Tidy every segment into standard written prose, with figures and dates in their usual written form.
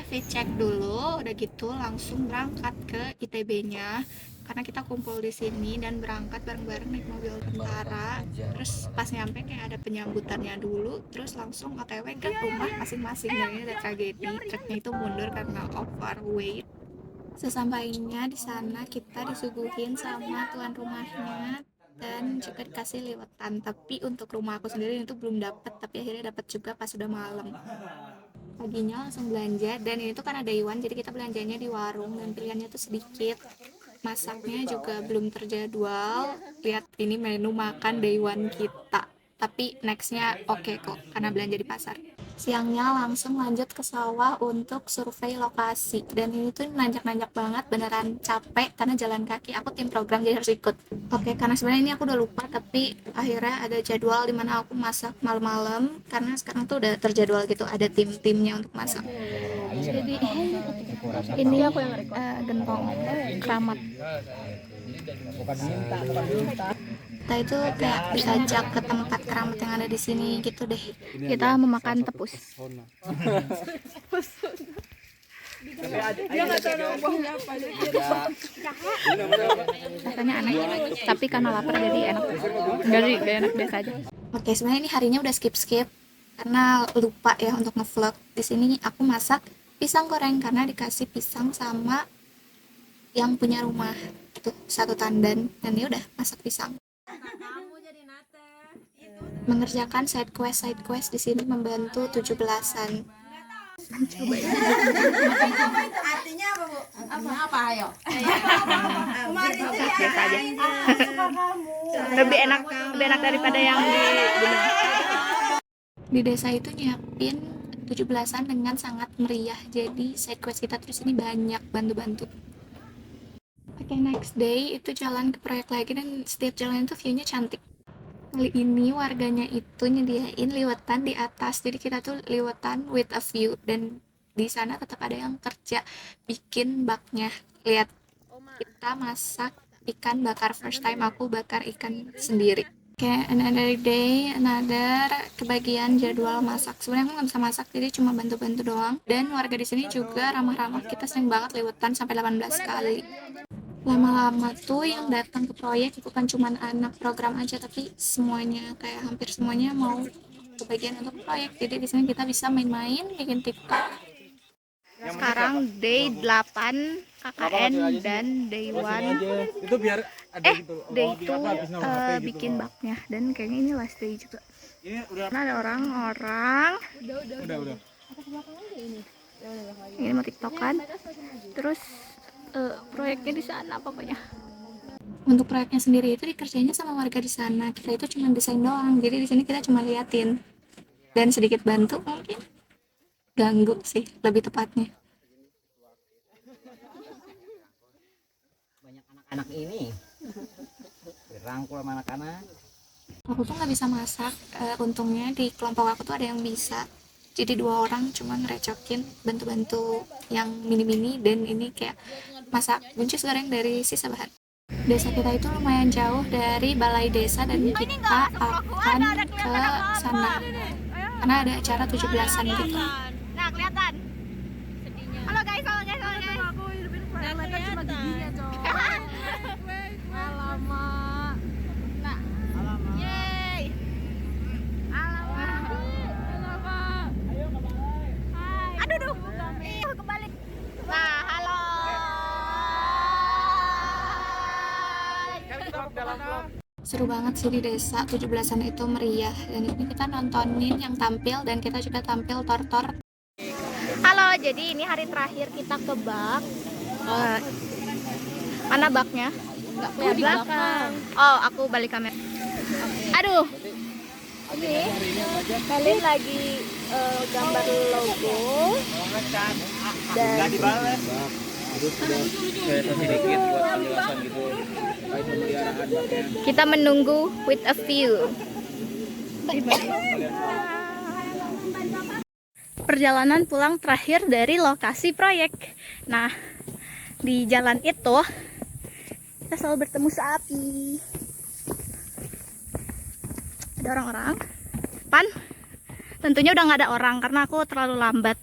survei cek dulu, udah gitu langsung berangkat ke ITB-nya karena kita kumpul di sini dan berangkat bareng-bareng naik mobil tentara. Terus pas nyampe kayak ada penyambutannya dulu, terus langsung OTW ke rumah masing-masing. Dan ini ada tragedi, truknya itu mundur karena overweight. Sesampainya di sana kita disuguhin sama tuan rumahnya dan juga dikasih liwetan. Tapi untuk rumah aku sendiri itu belum dapet, tapi akhirnya dapet juga pas udah malam. Paginya langsung belanja, dan ini tuh kan ada Iwan, jadi kita belanjanya di warung dan pilihannya tuh sedikit. Masaknya juga belum terjadwal. Lihat ini menu makan day one kita, tapi nextnya oke kok karena belanja di pasar. Siangnya langsung lanjut ke sawah untuk survei lokasi, dan ini tuh nanjak-nanjak banget, beneran capek karena jalan kaki. Aku tim program jadi harus ikut. Oke, karena sebenarnya ini aku udah lupa, tapi akhirnya ada jadwal dimana aku masak malam-malam karena sekarang tuh udah terjadwal gitu, ada tim-timnya untuk masak. Jadi ini gentong keramat. Kita itu kayak diajak ke tempat keramat yang ada di sini gitu deh. Kita memakan tepus. Rasanya aneh, tapi karena lapar jadi enak. Jadi gak enak biasa aja. Oke, sebenarnya ini harinya udah skip karena lupa ya untuk ngevlog. Di sini aku masak pisang goreng karena dikasih pisang sama yang punya rumah tuh satu tandan, dan ini udah masak pisang. Mengerjakan side quest di sini membantu 17-an. Coba ya. Artinya apa, Bu? Apa ayo? Biasa aja. Lebih enak daripada yang di gunung. Di desa itu nyiapin 17-an dengan sangat meriah. Jadi side quest kita terus ini banyak bantu-bantu. Oke, next day itu jalan ke proyek lagi, dan setiap jalan itu view-nya cantik. Kali ini warganya itu nyediain liwetan di atas, jadi kita tuh liwetan with a view, dan di sana tetap ada yang kerja bikin baknya. Lihat, kita masak ikan bakar, first time aku bakar ikan sendiri. Oke, another day, another kebagian jadwal masak. Sebenarnya aku nggak bisa masak, jadi cuma bantu-bantu doang. Dan warga di sini juga ramah-ramah, kita sering banget liwetan sampai 18 kali. Lama-lama tuh yang datang ke proyek bukan cuma anak program aja, tapi semuanya, kayak hampir semuanya mau kebagian untuk proyek. Jadi di sini kita bisa main-main, bikin TikTok. Sekarang day 8 KKN dan day 1 itu biar ada gitu. day 2 bikin baknya, dan kayaknya ini last day juga. Karena ada orang-orang Udah. ini mau TikTokan, terus proyeknya di sana pokoknya. Untuk proyeknya sendiri itu dikerjainnya sama warga di sana. Kita itu cuma desain doang. Jadi di sini kita cuma liatin dan sedikit bantu, mungkin ganggu sih lebih tepatnya. Banyak anak-anak ini dirangkul sama anak-anak. Aku tuh nggak bisa masak. Untungnya di kelompok aku tuh ada yang bisa. Jadi 2 orang cuma ngerecokin, bantu-bantu yang mini-mini, dan ini kayak masak buncis goreng dari sisa bahan. Desa kita itu lumayan jauh dari balai desa, dan kita akan ke sana karena ada acara 17-an gitu. Nah, kelihatan. Halo guys. Alamak. Nah. Alamak. Yeay. Alamak. Ayo kembali. Hai. Aduh. Kembali. Nah, halo. Seru banget sih di desa, 17-an itu meriah, dan ini kita nontonin yang tampil, dan kita juga tampil tortor. Halo, jadi ini hari terakhir kita ke bak. Mana baknya? Nggak kelihatan. Di belakang. Oh, aku balik kamera. Aduh. Ini kalian lagi gambar logo dan sedikit buat penjelasan gitu terkait pemeliharaan baknya. kita menunggu with a view. Perjalanan pulang terakhir dari lokasi proyek. Nah, di jalan itu kita selalu bertemu sapi. Ada orang-orang. Tentunya udah nggak ada orang karena aku terlalu lambat.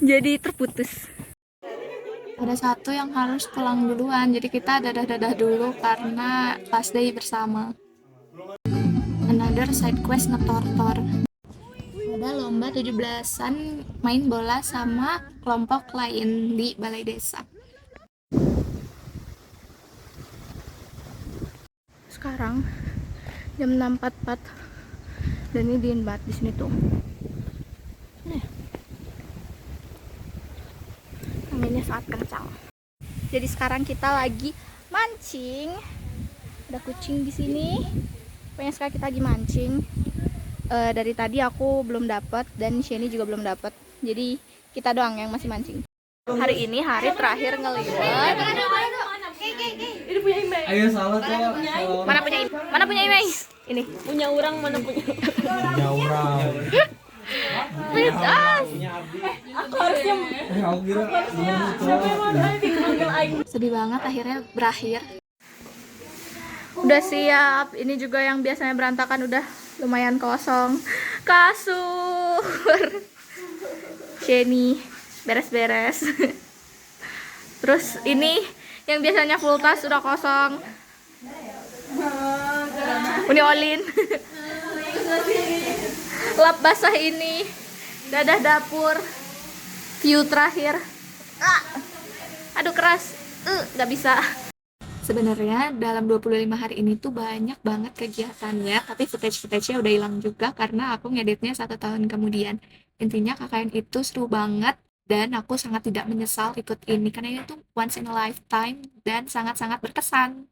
jadi terputus. Ada satu yang harus pulang duluan, jadi kita dadah-dadah dulu karena last day bersama. Another side quest ngetor-tor. Ada lomba 17-an main bola sama kelompok lain di balai desa. Sekarang jam 6.44 dan ini dingin banget di sini tuh. Nih. Anginnya sangat kencang. Jadi sekarang kita lagi mancing. Ada kucing di sini. Pokoknya sekarang kita lagi mancing. Dari tadi aku belum dapat dan Sheni juga belum dapat. Jadi kita doang yang masih mancing. Hari ini hari terakhir ngelihat. Ayo salah kok. Mana punya Imei? Ini. Punya orang mana punya? Punya orang. With us. Aku harusnya Aku kira siapa yang mau dipanggil aing? Sedih banget akhirnya berakhir. Udah siap. Ini juga yang biasanya berantakan udah lumayan kosong. Kasur. Jenny beres-beres. Terus ini yang biasanya full tas udah kosong. Ini Olin. Lap basah ini. Dadah dapur. View terakhir. Aduh keras. Gak bisa. Sebenarnya dalam 25 hari ini tuh banyak banget kegiatannya, tapi footage-nya udah hilang juga karena aku ngeditnya 1 tahun kemudian. Intinya KKN itu seru banget dan aku sangat tidak menyesal ikut ini karena ini tuh once in a lifetime dan sangat-sangat berkesan.